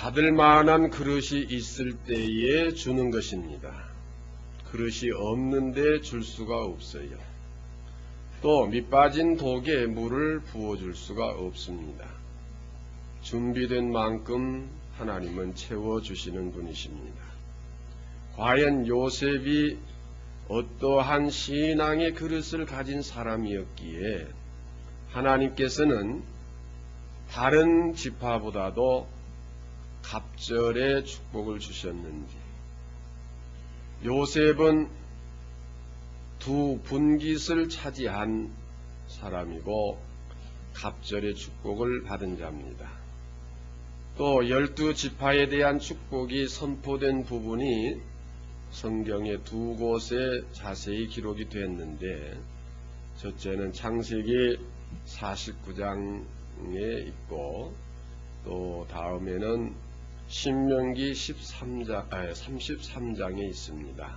받을 만한 그릇이 있을 때에 주는 것입니다. 그릇이 없는데 줄 수가 없어요. 또 밑빠진 독에 물을 부어줄 수가 없습니다. 준비된 만큼 하나님은 채워주시는 분이십니다. 과연 요셉이 어떠한 신앙의 그릇을 가진 사람이었기에 하나님께서는 다른 지파보다도 갑절의 축복을 주셨는지, 요셉은 두 분깃을 차지한 사람이고 갑절의 축복을 받은 자입니다. 또 12지파에 대한 축복이 선포된 부분이 성경의 두 곳에 자세히 기록이 됐는데, 첫째는 창세기 49장에 있고 또 다음에는 신명기 33장에 있습니다.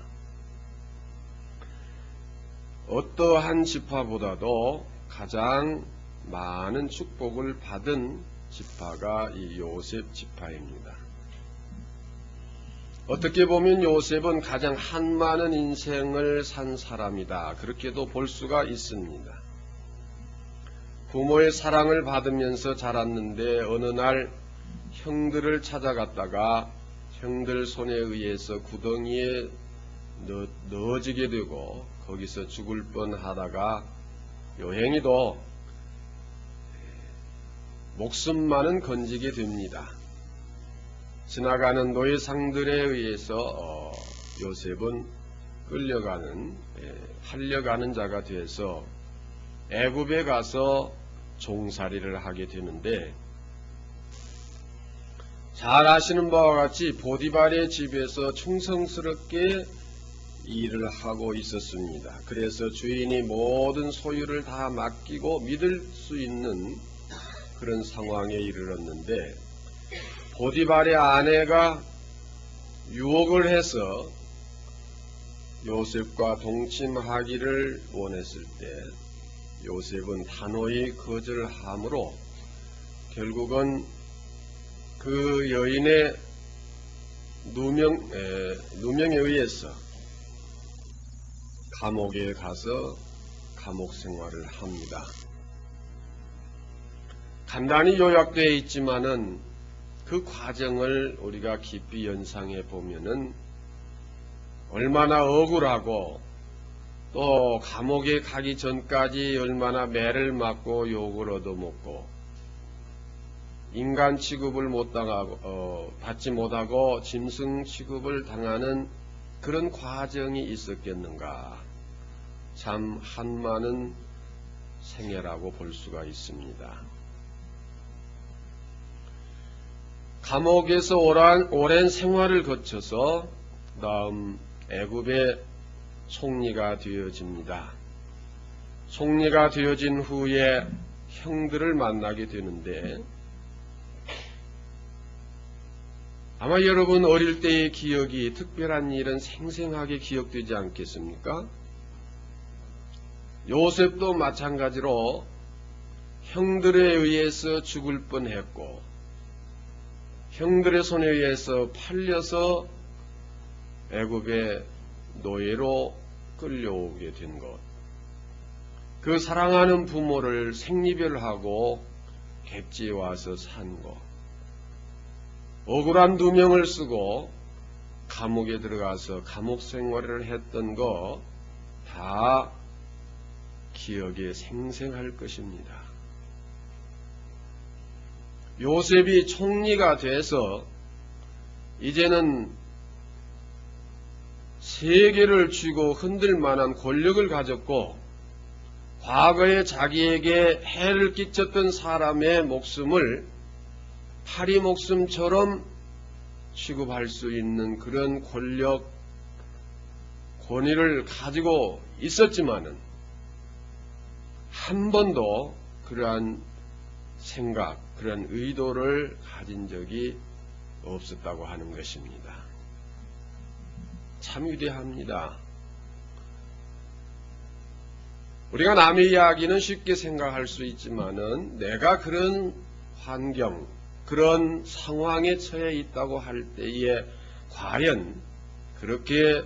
어떠한 지파보다도 가장 많은 축복을 받은 지파가 이 요셉 지파입니다. 어떻게 보면 요셉은 가장 한많은 인생을 산 사람이다, 그렇게도 볼 수가 있습니다. 부모의 사랑을 받으면서 자랐는데 어느 날 형들을 찾아갔다가 형들 손에 의해서 구덩이에 넣어지게 되고 거기서 죽을 뻔하다가 요행이도 목숨만은 건지게 됩니다. 지나가는 노예상들에 의해서 요셉은 팔려가는 자가 돼서 애굽에 가서 종살이를 하게 되는데, 잘 아시는 바와 같이 보디발의 집에서 충성스럽게 일을 하고 있었습니다. 그래서 주인이 모든 소유를 다 맡기고 믿을 수 있는 그런 상황에 이르렀는데, 보디발의 아내가 유혹을 해서 요셉과 동침하기를 원했을 때 요셉은 단호히 거절함으로 결국은 그 여인의 누명에 의해서 감옥에 가서 감옥 생활을 합니다. 간단히 요약되어 있지만은 그 과정을 우리가 깊이 연상해 보면은 얼마나 억울하고 또 감옥에 가기 전까지 얼마나 매를 맞고 욕을 얻어먹고 인간 취급을 받지 못하고 짐승 취급을 당하는 그런 과정이 있었겠는가. 참 한많은 생애라고 볼 수가 있습니다. 감옥에서 오랜 생활을 거쳐서 다음 애굽의 총리가 되어집니다. 총리가 되어진 후에 형들을 만나게 되는데, 아마 여러분 어릴 때의 기억이 특별한 일은 생생하게 기억되지 않겠습니까? 요셉도 마찬가지로 형들에 의해서 죽을 뻔했고 형들의 손에 의해서 팔려서 애굽의 노예로 끌려오게 된 것, 그 사랑하는 부모를 생리별하고 객지에 와서 산 것, 억울한 누명을 쓰고 감옥에 들어가서 감옥 생활을 했던 거 다 기억에 생생할 것입니다. 요셉이 총리가 돼서 이제는 세계를 쥐고 흔들 만한 권력을 가졌고, 과거에 자기에게 해를 끼쳤던 사람의 목숨을 파리 목숨처럼 취급할 수 있는 그런 권력, 권위를 가지고 있었지만은 한 번도 그러한 생각, 그런 의도를 가진 적이 없었다고 하는 것입니다. 참 위대합니다. 우리가 남의 이야기는 쉽게 생각할 수 있지만은 내가 그런 환경, 그런 상황에 처해 있다고 할 때에 과연 그렇게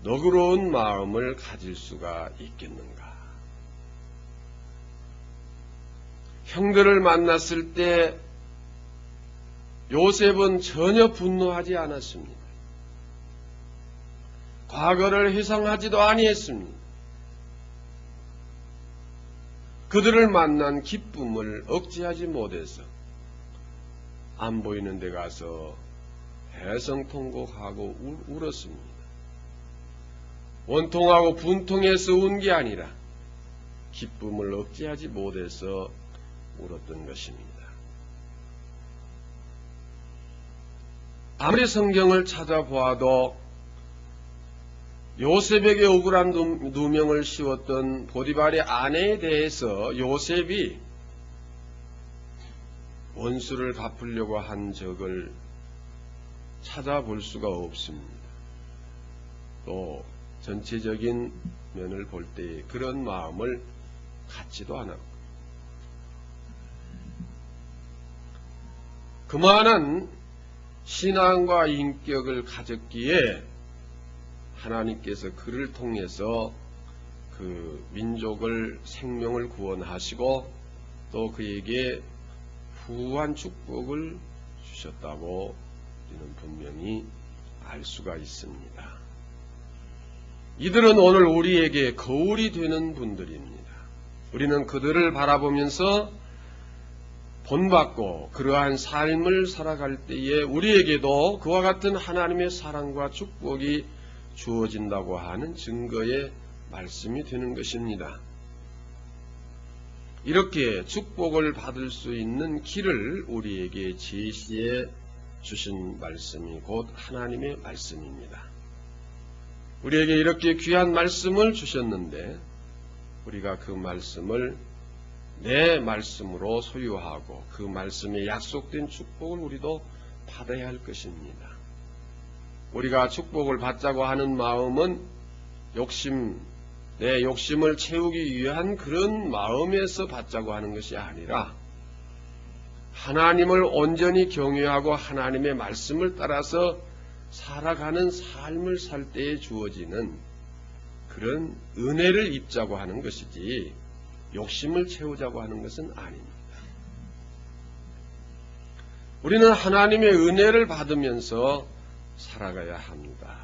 너그러운 마음을 가질 수가 있겠는가? 형들을 만났을 때 요셉은 전혀 분노하지 않았습니다. 과거를 회상하지도 아니했습니다. 그들을 만난 기쁨을 억제하지 못해서 안 보이는 데 가서 해성통곡하고 울었습니다. 원통하고 분통해서 운 게 아니라 기쁨을 억제하지 못해서 울었던 것입니다. 아무리 성경을 찾아보아도 요셉에게 억울한 누명을 씌웠던 보디발의 아내에 대해서 요셉이 원수를 갚으려고 한 적을 찾아볼 수가 없습니다. 또 전체적인 면을 볼 때 그런 마음을 갖지도 않았고, 그만한 신앙과 인격을 가졌기에 하나님께서 그를 통해서 그 민족을 생명을 구원하시고 또 그에게 후한 축복을 주셨다고 우리는 분명히 알 수가 있습니다. 이들은 오늘 우리에게 거울이 되는 분들입니다. 우리는 그들을 바라보면서 본받고 그러한 삶을 살아갈 때에 우리에게도 그와 같은 하나님의 사랑과 축복이 주어진다고 하는 증거의 말씀이 되는 것입니다. 이렇게 축복을 받을 수 있는 길을 우리에게 제시해 주신 말씀이 곧 하나님의 말씀입니다. 우리에게 이렇게 귀한 말씀을 주셨는데 우리가 그 말씀을 내 말씀으로 소유하고 그 말씀에 약속된 축복을 우리도 받아야 할 것입니다. 우리가 축복을 받자고 하는 마음은 내 욕심을 채우기 위한 그런 마음에서 받자고 하는 것이 아니라 하나님을 온전히 경외하고 하나님의 말씀을 따라서 살아가는 삶을 살 때에 주어지는 그런 은혜를 입자고 하는 것이지 욕심을 채우자고 하는 것은 아닙니다. 우리는 하나님의 은혜를 받으면서 살아가야 합니다.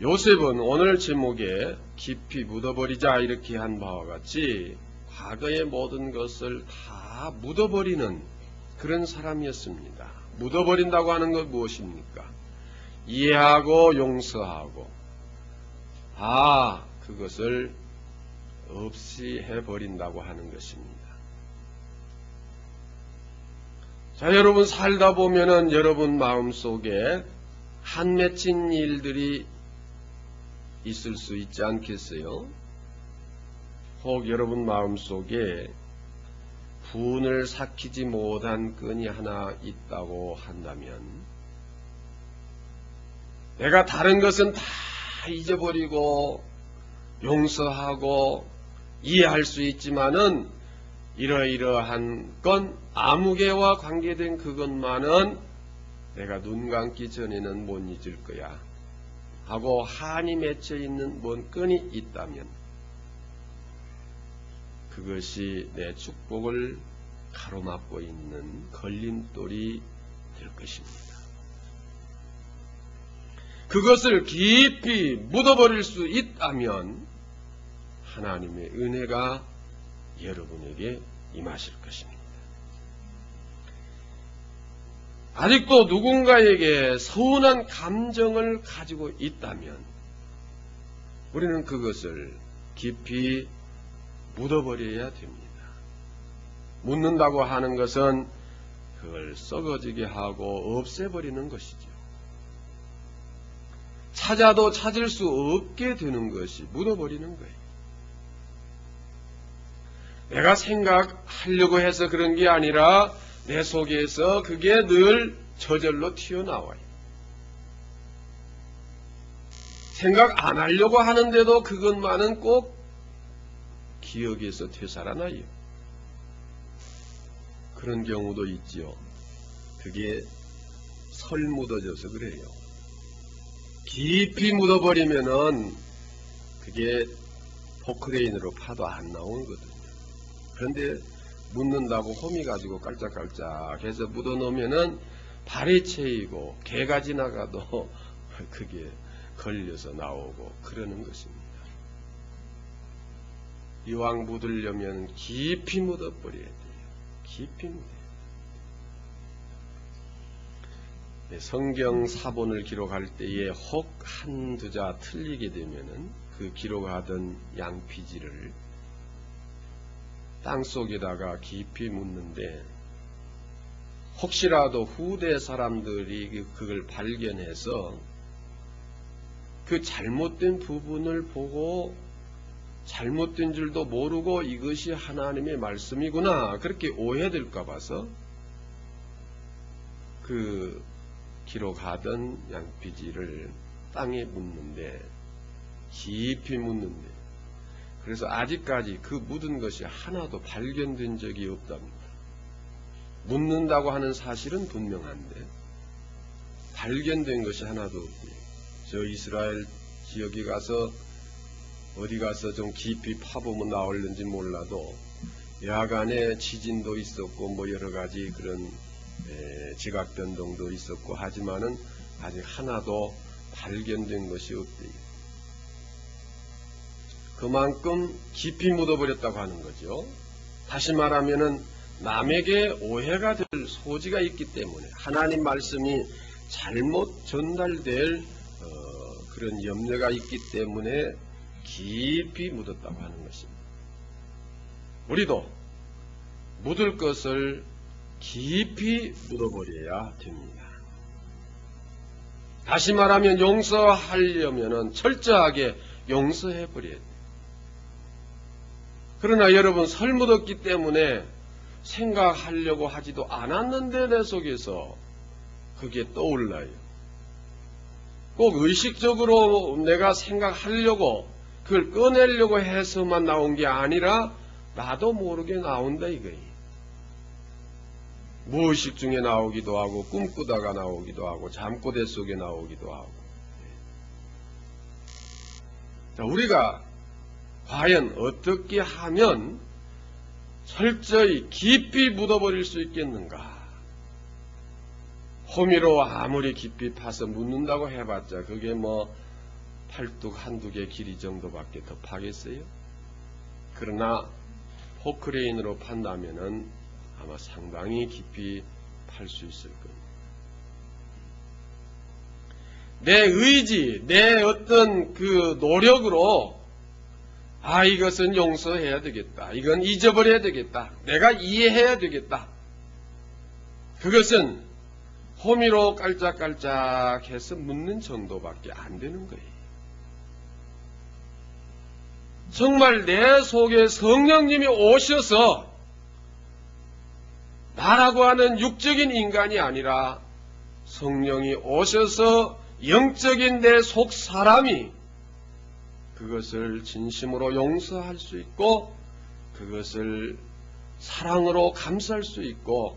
요셉은 오늘 제목에 깊이 묻어버리자 이렇게 한 바와 같이 과거의 모든 것을 다 묻어버리는 그런 사람이었습니다. 묻어버린다고 하는 것 무엇입니까? 이해하고 용서하고 그것을 없이 해버린다고 하는 것입니다. 자, 여러분 살다 보면은 여러분 마음속에 한 맺힌 일들이 있을 수 있지 않겠어요? 혹 여러분 마음속에 분을 삭히지 못한 끈이 하나 있다고 한다면 내가 다른 것은 다 잊어버리고 용서하고 이해할 수 있지만은 이러이러한 건 아무개와 관계된 그것만은 내가 눈 감기 전에는 못 잊을 거야 하고 한이 맺혀 있는 뭔 끈이 있다면 그것이 내 축복을 가로막고 있는 걸림돌이 될 것입니다. 그것을 깊이 묻어버릴 수 있다면 하나님의 은혜가 여러분에게 임하실 것입니다. 아직도 누군가에게 서운한 감정을 가지고 있다면 우리는 그것을 깊이 묻어버려야 됩니다. 묻는다고 하는 것은 그걸 썩어지게 하고 없애버리는 것이죠. 찾아도 찾을 수 없게 되는 것이 묻어버리는 거예요. 내가 생각하려고 해서 그런 게 아니라 내 속에서 그게 늘 저절로 튀어나와요. 생각 안 하려고 하는데도 그것만은 꼭 기억에서 되살아나요. 그런 경우도 있지요. 그게 설 묻어져서 그래요. 깊이 묻어버리면은 그게 포크레인으로 파도 안 나오거든요. 그런데 묻는다고 호미 가지고 깔짝깔짝 해서 묻어놓으면은 발이 채이고 개가 지나가도 그게 걸려서 나오고 그러는 것입니다. 이왕 묻으려면 깊이 묻어버려야 돼요. 깊이 묻어야 돼요. 성경 사본을 기록할 때에 혹 한두 자 틀리게 되면은 그 기록하던 양피지를 땅 속에다가 깊이 묻는데 혹시라도 후대 사람들이 그걸 발견해서 그 잘못된 부분을 보고 잘못된 줄도 모르고 이것이 하나님의 말씀이구나 그렇게 오해될까 봐서 그 기록하던 양피지를 땅에 묻는데 깊이 묻는데 그래서 아직까지 그 묻은 것이 하나도 발견된 적이 없답니다. 묻는다고 하는 사실은 분명한데 발견된 것이 하나도 없대요. 저 이스라엘 지역에 가서 어디 가서 좀 깊이 파보면 나올는지 몰라도 야간에 지진도 있었고 뭐 여러 가지 그런 지각 변동도 있었고 하지만은 아직 하나도 발견된 것이 없대요. 그만큼 깊이 묻어버렸다고 하는 거죠. 다시 말하면은 남에게 오해가 될 소지가 있기 때문에 하나님 말씀이 잘못 전달될 그런 염려가 있기 때문에 깊이 묻었다고 하는 것입니다. 우리도 묻을 것을 깊이 묻어버려야 됩니다. 다시 말하면 용서하려면 철저하게 용서해버려야 돼요. 그러나 여러분 설 묻었기 때문에 생각하려고 하지도 않았는데 내 속에서 그게 떠올라요. 꼭 의식적으로 내가 생각하려고 그걸 꺼내려고 해서만 나온 게 아니라 나도 모르게 나온다 이거예요. 무의식 중에 나오기도 하고 꿈꾸다가 나오기도 하고 잠꼬대 속에 나오기도 하고. 자, 우리가 과연 어떻게 하면 철저히 깊이 묻어버릴 수 있겠는가? 호미로 아무리 깊이 파서 묻는다고 해봤자 그게 뭐 팔뚝 한두 개 길이 정도밖에 더 파겠어요? 그러나 포크레인으로 판다면은 아마 상당히 깊이 팔 수 있을 겁니다. 내 의지, 내 어떤 그 노력으로 이것은 용서해야 되겠다. 이건 잊어버려야 되겠다. 내가 이해해야 되겠다. 그것은 호미로 깔짝깔짝 해서 묻는 정도밖에 안 되는 거예요. 정말 내 속에 성령님이 오셔서 나라고 하는 육적인 인간이 아니라 성령이 오셔서 영적인 내 속 사람이 그것을 진심으로 용서할 수 있고 그것을 사랑으로 감수할 수 있고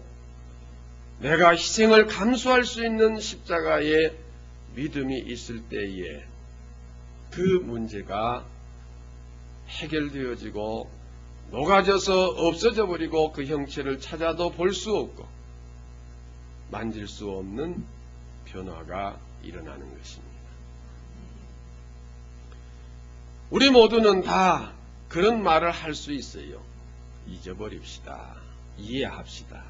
내가 희생을 감수할 수 있는 십자가의 믿음이 있을 때에 그 문제가 해결되어지고 녹아져서 없어져 버리고 그 형체를 찾아도 볼 수 없고 만질 수 없는 변화가 일어나는 것입니다. 우리 모두는 다 그런 말을 할 수 있어요. 잊어버립시다. 이해합시다.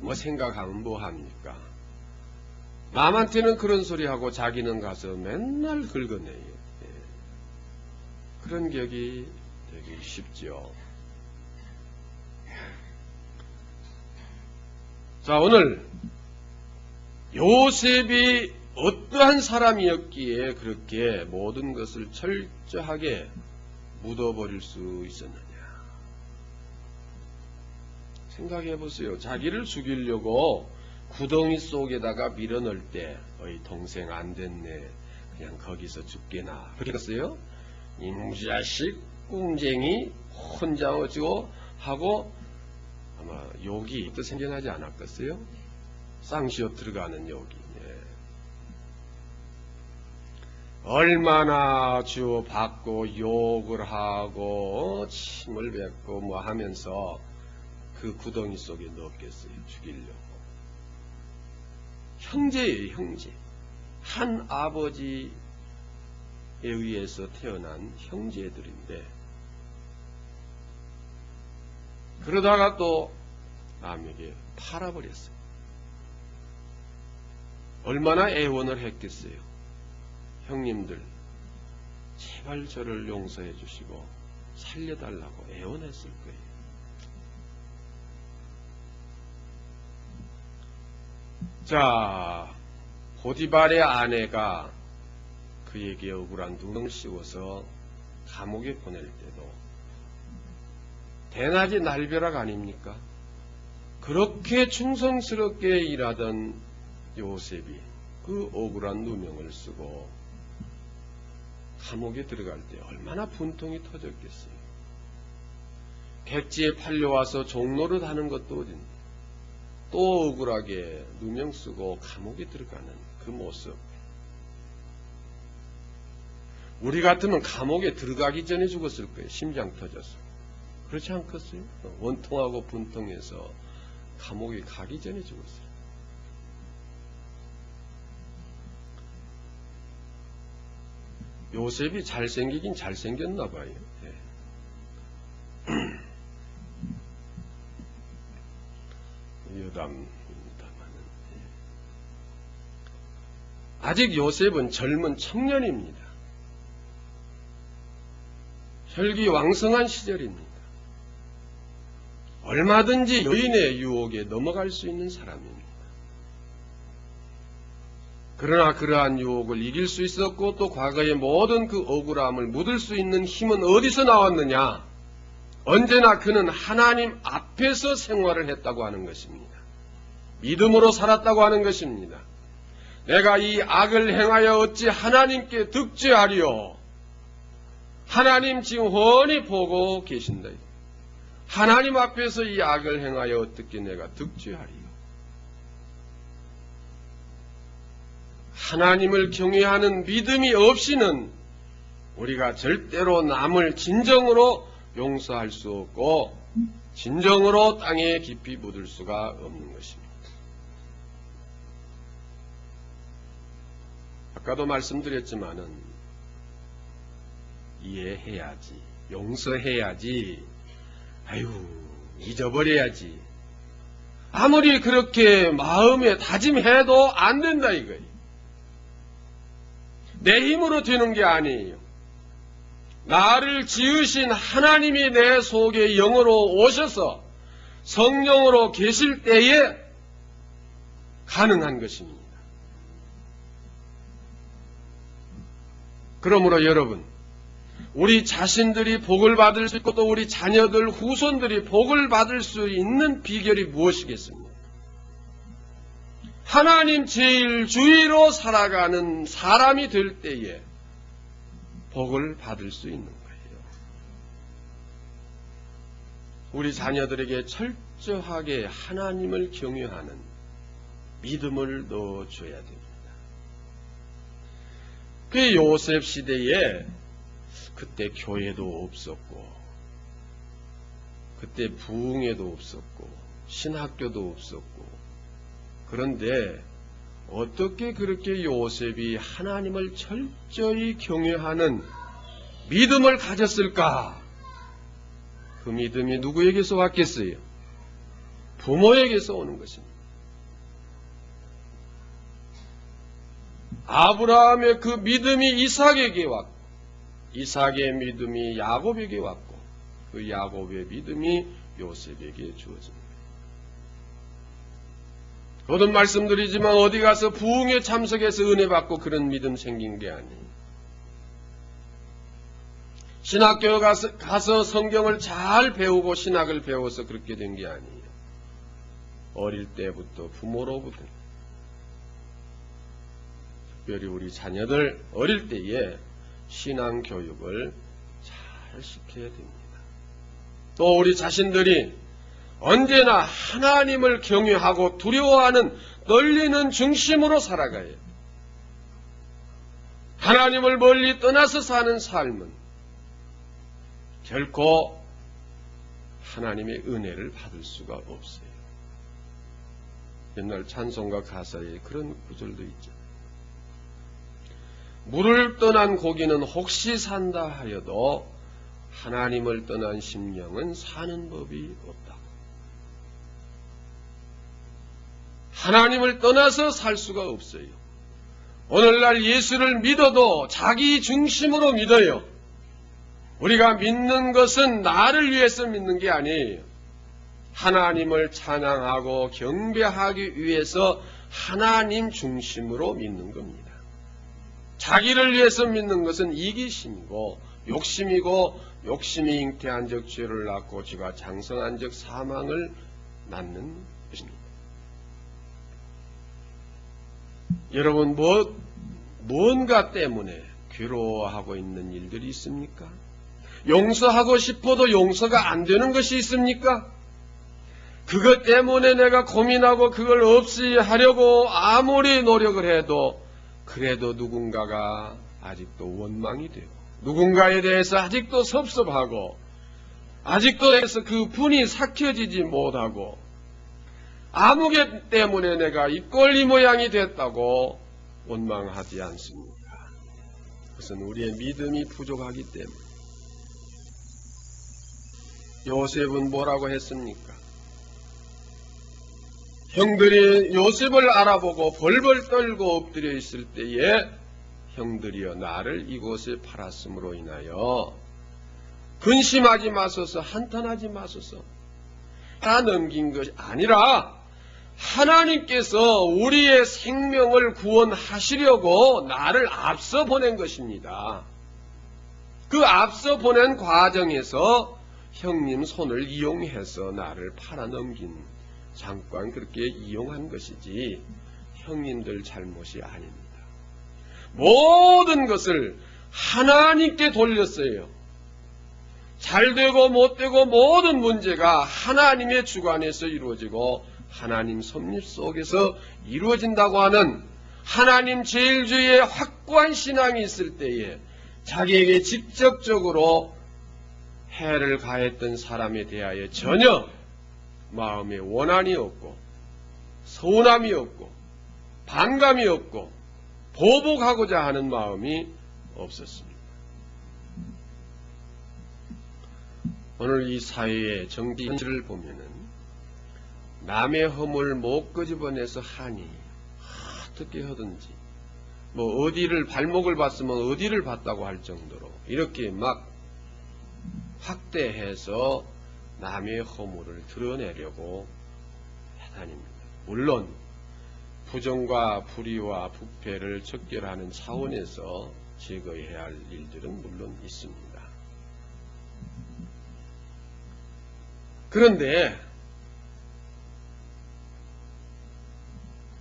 뭐 생각하면 뭐합니까? 남한테는 그런 소리하고 자기는 가서 맨날 긁어내요. 그런 격이 되기 쉽죠. 자, 오늘 요셉이 어떠한 사람이었기에 그렇게 모든 것을 철저하게 묻어버릴 수 있었느냐. 생각해 보세요. 자기를 죽이려고 구덩이 속에다가 밀어넣을 때 어이 동생 안 됐네. 그냥 거기서 죽게나. 그랬어요? 이무자식 꿍쟁이 혼자 어쩌고 하고 아마 욕이 또 생겨나지 않았겠어요? 쌍시옷 들어가는 욕이. 예. 얼마나 주받고 욕을 하고 침을 뱉고 뭐 하면서 그 구덩이 속에 넣었겠어요. 죽이려고. 형제예요, 형제. 한 아버지에 의해서 태어난 형제들인데, 그러다가 또 남에게 팔아버렸어요. 얼마나 애원을 했겠어요. 형님들, 제발 저를 용서해 주시고 살려달라고 애원했을 거예요. 자, 보디발의 아내가 그에게 억울한 누명을 씌워서 감옥에 보낼 때도 대낮이 날벼락 아닙니까? 그렇게 충성스럽게 일하던 요셉이 그 억울한 누명을 쓰고 감옥에 들어갈 때 얼마나 분통이 터졌겠어요. 객지에 팔려와서 종노릇 하는 것도 어딘데 또 억울하게 누명 쓰고 감옥에 들어가는 그 모습. 우리 같으면 감옥에 들어가기 전에 죽었을 거예요. 심장 터져서. 그렇지 않겠어요? 원통하고 분통해서 감옥에 가기 전에 죽었어요. 요셉이 잘생기긴 잘생겼나 봐요. 네. 여담입니다만은. 아직 요셉은 젊은 청년입니다. 혈기왕성한 시절입니다. 얼마든지 여인의 유혹에 넘어갈 수 있는 사람입니다. 그러나 그러한 유혹을 이길 수 있었고 또 과거의 모든 그 억울함을 묻을 수 있는 힘은 어디서 나왔느냐? 언제나 그는 하나님 앞에서 생활을 했다고 하는 것입니다. 믿음으로 살았다고 하는 것입니다. 내가 이 악을 행하여 어찌 하나님께 득죄하리요? 하나님 지금 훤히 보고 계신다. 하나님 앞에서 이 악을 행하여 어떻게 내가 득죄하리요? 하나님을 경외하는 믿음이 없이는 우리가 절대로 남을 진정으로 용서할 수 없고 진정으로 땅에 깊이 묻을 수가 없는 것입니다. 아까도 말씀드렸지만은 이해해야지, 용서해야지, 아유 잊어버려야지. 아무리 그렇게 마음에 다짐해도 안 된다 이거예요. 내 힘으로 되는 게 아니에요. 나를 지으신 하나님이 내 속에 영으로 오셔서 성령으로 계실 때에 가능한 것입니다. 그러므로 여러분, 우리 자신들이 복을 받을 수 있고 또 우리 자녀들, 후손들이 복을 받을 수 있는 비결이 무엇이겠습니까? 하나님 제일 주의로 살아가는 사람이 될 때에 복을 받을 수 있는 거예요. 우리 자녀들에게 철저하게 하나님을 경외하는 믿음을 넣어줘야 됩니다. 그 요셉 시대에 그때 교회도 없었고 그때 부흥회도 없었고 신학교도 없었고 그런데 어떻게 그렇게 요셉이 하나님을 철저히 경외하는 믿음을 가졌을까? 그 믿음이 누구에게서 왔겠어요? 부모에게서 오는 것입니다. 아브라함의 그 믿음이 이삭에게 왔고 이삭의 믿음이 야곱에게 왔고 그 야곱의 믿음이 요셉에게 주어집니다. 거듭 말씀드리지만 어디 가서 부흥에 참석해서 은혜 받고 그런 믿음 생긴 게 아니에요. 신학교 가서 성경을 잘 배우고 신학을 배워서 그렇게 된 게 아니에요. 어릴 때부터 부모로부터 특별히 우리 자녀들 어릴 때에 신앙 교육을 잘 시켜야 됩니다. 또 우리 자신들이 언제나 하나님을 경외하고 두려워하는 떨리는 중심으로 살아가야 해요. 하나님을 멀리 떠나서 사는 삶은 결코 하나님의 은혜를 받을 수가 없어요. 옛날 찬송가 가사에 그런 구절도 있죠. 물을 떠난 고기는 혹시 산다 하여도 하나님을 떠난 심령은 사는 법이 없다. 하나님을 떠나서 살 수가 없어요. 오늘날 예수를 믿어도 자기 중심으로 믿어요. 우리가 믿는 것은 나를 위해서 믿는 게 아니에요. 하나님을 찬양하고 경배하기 위해서 하나님 중심으로 믿는 겁니다. 자기를 위해서 믿는 것은 이기심이고 욕심이고, 욕심이 잉태한 적 죄를 낳고 죄가 장성한 적 사망을 낳는 것입니다. 여러분, 뭔가 때문에 괴로워하고 있는 일들이 있습니까? 용서하고 싶어도 용서가 안 되는 것이 있습니까? 그것 때문에 내가 고민하고 그걸 없이 하려고 아무리 노력을 해도 그래도 누군가가 아직도 원망이 되고, 누군가에 대해서 아직도 섭섭하고, 아직도 대해서 그 분이 삭혀지지 못하고, 아무개 때문에 내가 입꼴리 모양이 됐다고 원망하지 않습니까? 그것은 우리의 믿음이 부족하기 때문에. 요셉은 뭐라고 했습니까? 형들이 요셉을 알아보고 벌벌 떨고 엎드려 있을 때에 형들이여 나를 이곳에 팔았음으로 인하여 근심하지 마소서, 한탄하지 마소서. 다 넘긴 것이 아니라 하나님께서 우리의 생명을 구원하시려고 나를 앞서 보낸 것입니다. 그 앞서 보낸 과정에서 형님 손을 이용해서 나를 팔아넘긴, 잠깐 그렇게 이용한 것이지 형님들 잘못이 아닙니다. 모든 것을 하나님께 돌렸어요. 잘되고 못되고 모든 문제가 하나님의 주관에서 이루어지고 하나님 섭립 속에서 이루어진다고 하는 하나님 제일주의의 확고한 신앙이 있을 때에 자기에게 직접적으로 해를 가했던 사람에 대하여 전혀 마음에 원한이 없고 서운함이 없고 반감이 없고 보복하고자 하는 마음이 없었습니다. 오늘 이 사회의 정치 현실을 보면은 남의 허물 못 끄집어내서 하니 어떻게 하든지 뭐 어디를 발목을 봤으면 어디를 봤다고 할 정도로 이렇게 막 확대해서 남의 허물을 드러내려고 다닙니다. 물론 부정과 불의와 부패를 척결하는 차원에서 제거해야 할 일들은 물론 있습니다. 그런데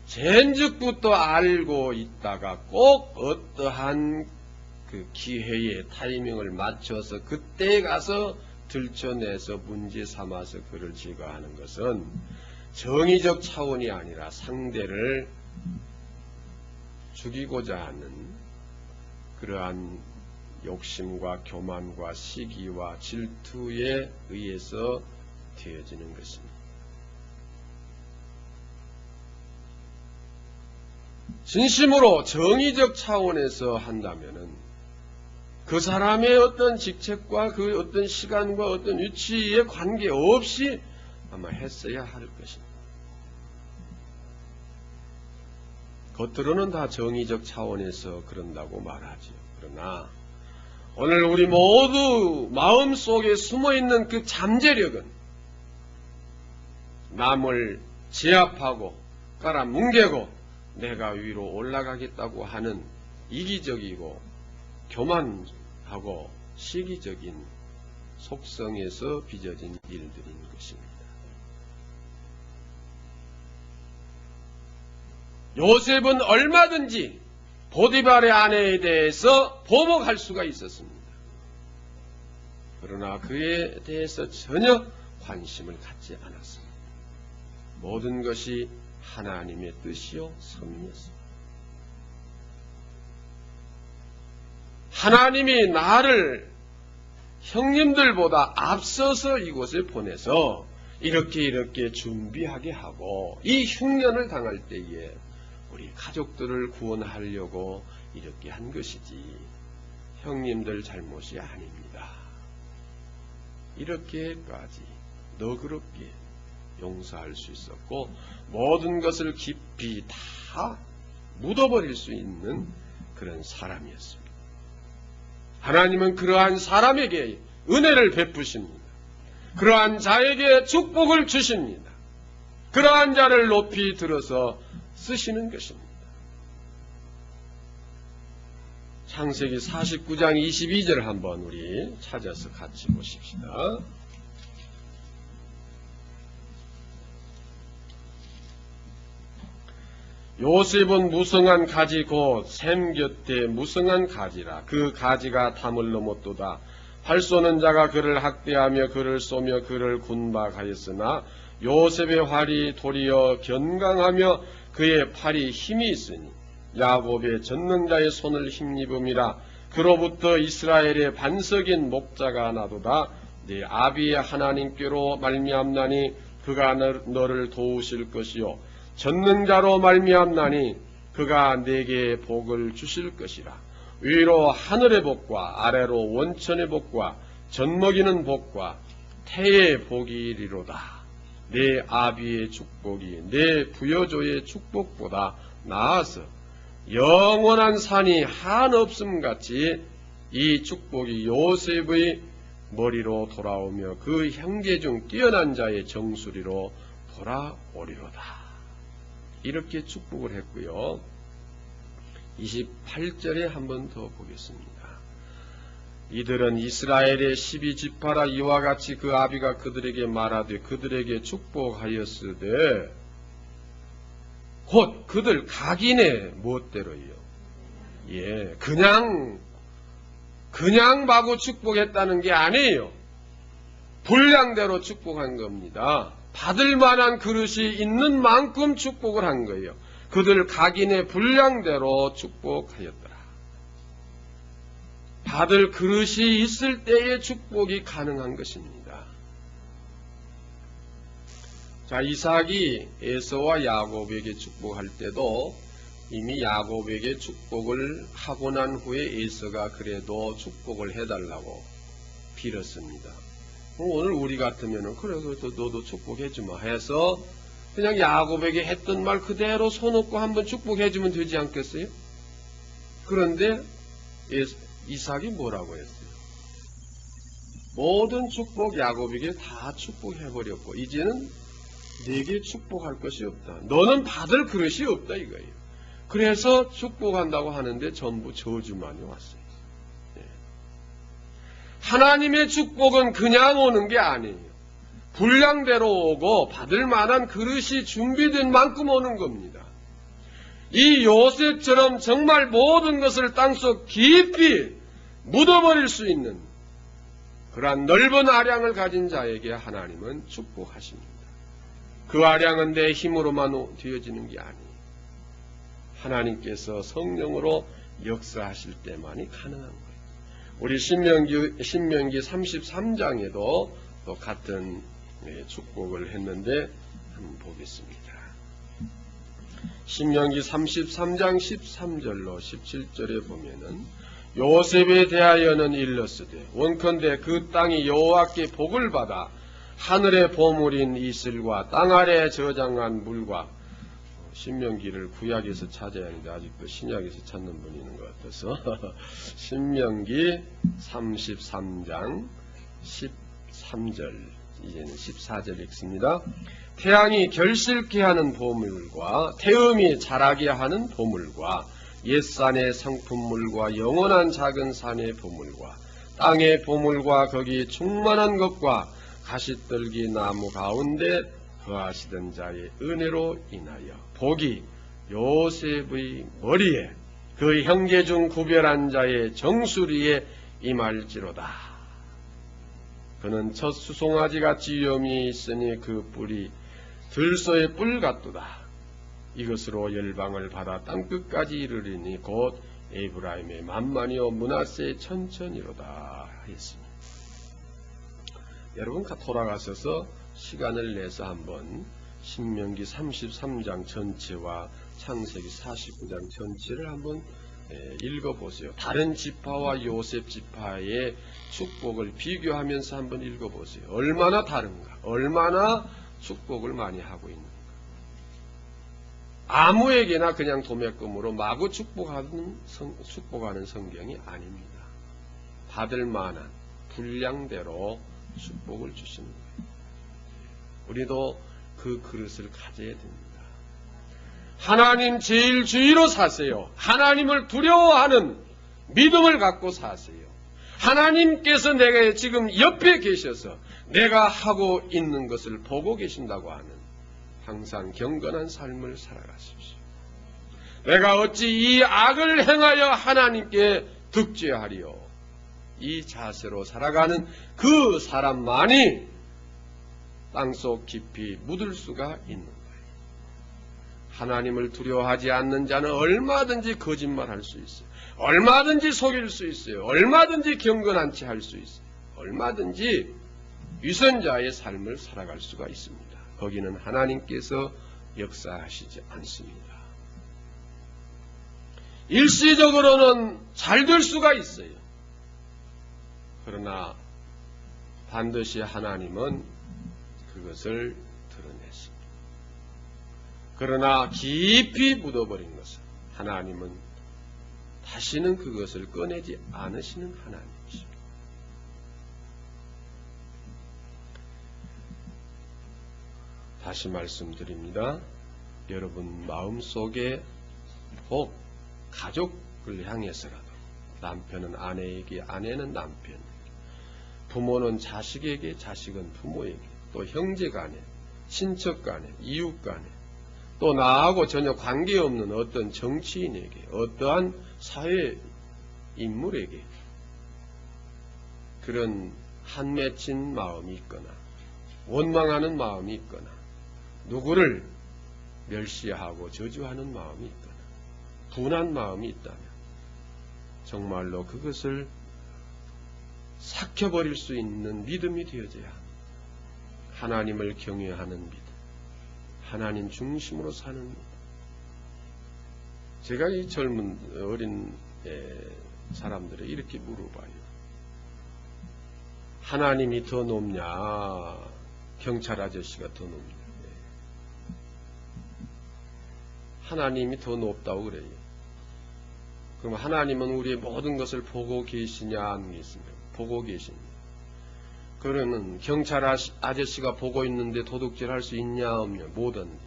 전적부터 알고 있다가 꼭 어떠한 그 기회에 타이밍을 맞춰서 그때 가서 들춰내서 문제 삼아서 그를 제거하는 것은 정의적 차원이 아니라 상대를 죽이고자 하는 그러한 욕심과 교만과 시기와 질투에 의해서 되어지는 것입니다. 진심으로 정의적 차원에서 한다면은 그 사람의 어떤 직책과 그 어떤 시간과 어떤 위치에 관계없이 아마 했어야 할 것입니다. 겉으로는 다 정의적 차원에서 그런다고 말하죠. 그러나 오늘 우리 모두 마음속에 숨어있는 그 잠재력은 남을 제압하고 깔아뭉개고 내가 위로 올라가겠다고 하는 이기적이고 교만하고 시기적인 속성에서 빚어진 일들인 것입니다. 요셉은 얼마든지 보디발의 아내에 대해서 보복할 수가 있었습니다. 그러나 그에 대해서 전혀 관심을 갖지 않았습니다. 모든 것이 하나님의 뜻이요 섭리였습니다. 하나님이 나를 형님들보다 앞서서 이곳에 보내서 이렇게 준비하게 하고 이 흉년을 당할 때에 우리 가족들을 구원하려고 이렇게 한 것이지 형님들 잘못이 아닙니다. 이렇게까지 너그럽게 용서할 수 있었고 모든 것을 깊이 다 묻어버릴 수 있는 그런 사람이었습니다. 하나님은 그러한 사람에게 은혜를 베푸십니다. 그러한 자에게 축복을 주십니다. 그러한 자를 높이 들어서 쓰시는 것입니다. 창세기 49장 22절 한번 우리 찾아서 같이 보십시다. 요셉은 무성한 가지 곧 샘 곁에 무성한 가지라. 그 가지가 담을 넘었도다. 활 쏘는 자가 그를 학대하며 그를 쏘며 그를 군박하였으나 요셉의 활이 도리어 견강하며 그의 팔이 힘이 있으니 야곱의 전능자의 손을 힘입음이라. 그로부터 이스라엘의 반석인 목자가 나도다. 네 아비의 하나님께로 말미암나니 그가 너를 도우실 것이요 전능자로 말미암나니 그가 내게 복을 주실 것이라. 위로 하늘의 복과 아래로 원천의 복과 젖먹이는 복과 태의 복이 이리로다. 내 아비의 축복이 내 부여조의 축복보다 나아서 영원한 산이 한없음 같이 이 축복이 요셉의 머리로 돌아오며 그 형제 중 뛰어난 자의 정수리로 돌아오리로다. 이렇게 축복을 했고요. 28절에 한 번 더 보겠습니다. 이들은 이스라엘의 12지파라. 이와 같이 그 아비가 그들에게 말하되 그들에게 축복하였으되 곧 그들 각인의 무엇대로요. 예, 그냥 마구 축복했다는 게 아니에요. 분량대로 축복한 겁니다. 받을 만한 그릇이 있는 만큼 축복을 한 거예요. 그들 각인의 분량대로 축복하였더라. 받을 그릇이 있을 때의 축복이 가능한 것입니다. 자, 이삭이 에서와 야곱에게 축복할 때도 이미 야곱에게 축복을 하고 난 후에 에서가 그래도 축복을 해달라고 빌었습니다. 오늘 우리 같으면은 그래 너도 축복해주마 해서 그냥 야곱에게 했던 말 그대로 손놓고 한번 축복해주면 되지 않겠어요? 그런데 이삭이 뭐라고 했어요? 모든 축복 야곱에게 다 축복해버렸고 이제는 내게 축복할 것이 없다. 너는 받을 그릇이 없다 이거예요. 그래서 축복한다고 하는데 전부 저주만이 왔어요. 하나님의 축복은 그냥 오는 게 아니에요. 분량대로 오고 받을 만한 그릇이 준비된 만큼 오는 겁니다. 이 요셉처럼 정말 모든 것을 땅속 깊이 묻어버릴 수 있는 그러한 넓은 아량을 가진 자에게 하나님은 축복하십니다. 그 아량은 내 힘으로만 되어지는 게 아니에요. 하나님께서 성령으로 역사하실 때만이 가능한 거예요. 우리 신명기 33장에도 또 같은 축복을 했는데 한번 보겠습니다. 신명기 33장 13절로 17절에 보면은 요셉에 대하여는 일렀으되 원컨대 그 땅이 여호와께 복을 받아 하늘의 보물인 이슬과 땅 아래 저장한 물과 신명기를 구약에서 찾아야 하는데 아직도 신약에서 찾는 분이 있는 것 같아서 신명기 33장 13절 이제는 14절 읽습니다. 태양이 결실케 하는 보물과 태음이 자라게 하는 보물과 옛산의 상품물과 영원한 작은 산의 보물과 땅의 보물과 거기 충만한 것과 가시떨기 나무 가운데 거하시던 자의 은혜로 인하여 복이 요셉의 머리에 그 형제 중 구별한 자의 정수리에 임할지로다. 그는 첫 수송아지같이 위엄이 있으니 그 뿔이 들소의 뿔 같도다. 이것으로 열방을 받아 땅끝까지 이르리니 곧 에브라임의 만만이요 므낫세의 천천히로다 했습니다. 여러분 돌아가셔서 시간을 내서 한번 신명기 33장 전체와 창세기 49장 전체를 한번 읽어보세요. 다른 지파와 요셉 지파의 축복을 비교하면서 한번 읽어보세요. 얼마나 다른가? 얼마나 축복을 많이 하고 있는가? 아무에게나 그냥 도매금으로 마구 축복하는 성경이 아닙니다. 받을 만한 분량대로 축복을 주시는 거예요. 우리도 그 그릇을 가져야 됩니다. 하나님 제일 주의로 사세요. 하나님을 두려워하는 믿음을 갖고 사세요. 하나님께서 내가 지금 옆에 계셔서 내가 하고 있는 것을 보고 계신다고 하는 항상 경건한 삶을 살아가십시오. 내가 어찌 이 악을 행하여 하나님께 득죄하리요. 이 자세로 살아가는 그 사람만이 땅속 깊이 묻을 수가 있는 거예요. 하나님을 두려워하지 않는 자는 얼마든지 거짓말할 수 있어요. 얼마든지 속일 수 있어요. 얼마든지 경건한 채 할 수 있어요. 얼마든지 위선자의 삶을 살아갈 수가 있습니다. 거기는 하나님께서 역사하시지 않습니다. 일시적으로는 잘 될 수가 있어요. 그러나 반드시 하나님은 그것을 드러냈습니다. 그러나 깊이 묻어버린 것은 하나님은 다시는 그것을 꺼내지 않으시는 하나님이십니다. 다시 말씀드립니다. 여러분 마음속에 혹 가족을 향해서라도 남편은 아내에게, 아내는 남편에게, 부모는 자식에게, 자식은 부모에게, 또 형제 간에, 친척 간에, 이웃 간에, 또 나하고 전혀 관계없는 어떤 정치인에게, 어떠한 사회 인물에게 그런 한 맺힌 마음이 있거나 원망하는 마음이 있거나 누구를 멸시하고 저주하는 마음이 있거나 분한 마음이 있다면 정말로 그것을 삭혀버릴 수 있는 믿음이 되어져야 합니다. 하나님을 경외하는 믿음, 하나님 중심으로 사는 믿음. 제가 이 젊은 어린 사람들에 이렇게 물어봐요. 하나님이 더 높냐, 경찰 아저씨가 더 높냐? 하나님이 더 높다고 그래요. 그럼 하나님은 우리의 모든 것을 보고 계시냐, 안 계시냐? 보고 계십니다. 그러면 경찰 아저씨가 보고 있는데 도둑질 할 수 있냐, 없냐? 못한다.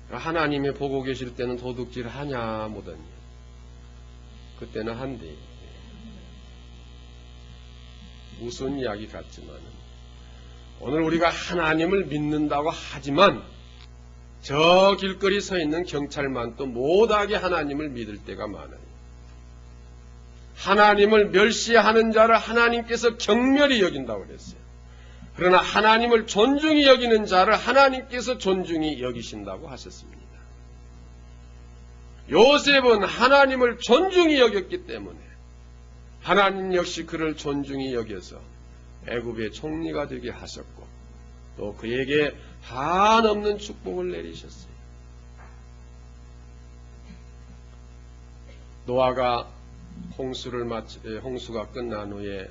하나님이 보고 계실 때는 도둑질 하냐, 못하냐? 그때는 한대. 무슨 이야기 같지만 오늘 우리가 하나님을 믿는다고 하지만 저 길거리 서 있는 경찰만 또 못하게 하나님을 믿을 때가 많아요. 하나님을 멸시하는 자를 하나님께서 경멸히 여긴다고 그랬어요. 그러나 하나님을 존중히 여기는 자를 하나님께서 존중히 여기신다고 하셨습니다. 요셉은 하나님을 존중히 여겼기 때문에 하나님 역시 그를 존중히 여겨서 애굽의 총리가 되게 하셨고 또 그에게 한없는 축복을 내리셨어요. 노아가 홍수가 끝난 후에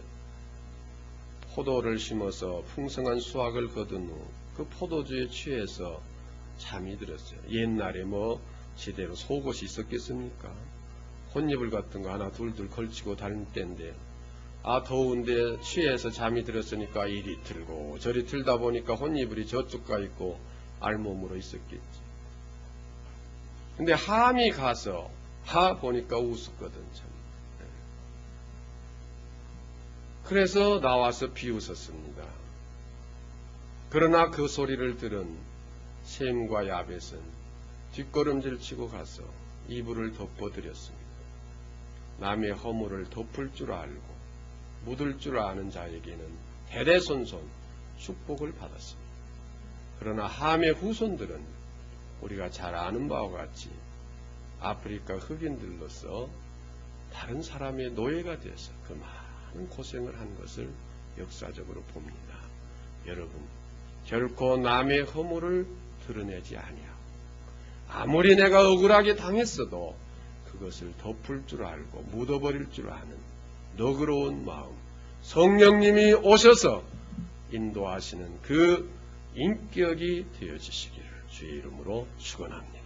포도를 심어서 풍성한 수확을 거둔 후 그 포도주에 취해서 잠이 들었어요. 옛날에 제대로 속옷이 있었겠습니까? 혼이불 같은 거 하나 둘둘 걸치고 다닐 때인데 더운데 취해서 잠이 들었으니까 이리 틀고 저리 틀다 보니까 혼이불이 저쪽 가 있고 알몸으로 있었겠지. 근데 함이 가서 보니까 우습거든 참. 그래서 나와서 비웃었습니다. 그러나 그 소리를 들은 셈과 야벳은 뒷걸음질 치고 가서 이불을 덮어드렸습니다. 남의 허물을 덮을 줄 알고 묻을 줄 아는 자에게는 대대손손 축복을 받았습니다. 그러나 함의 후손들은 우리가 잘 아는 바와 같이 아프리카 흑인들로서 다른 사람의 노예가 되어서 그 많은 고생을 한 것을 역사적으로 봅니다. 여러분, 결코 남의 허물을 드러내지 아니하고 아무리 내가 억울하게 당했어도 그것을 덮을 줄 알고 묻어버릴 줄 아는 너그러운 마음, 성령님이 오셔서 인도하시는 그 인격이 되어지시기를 주의 이름으로 축원합니다.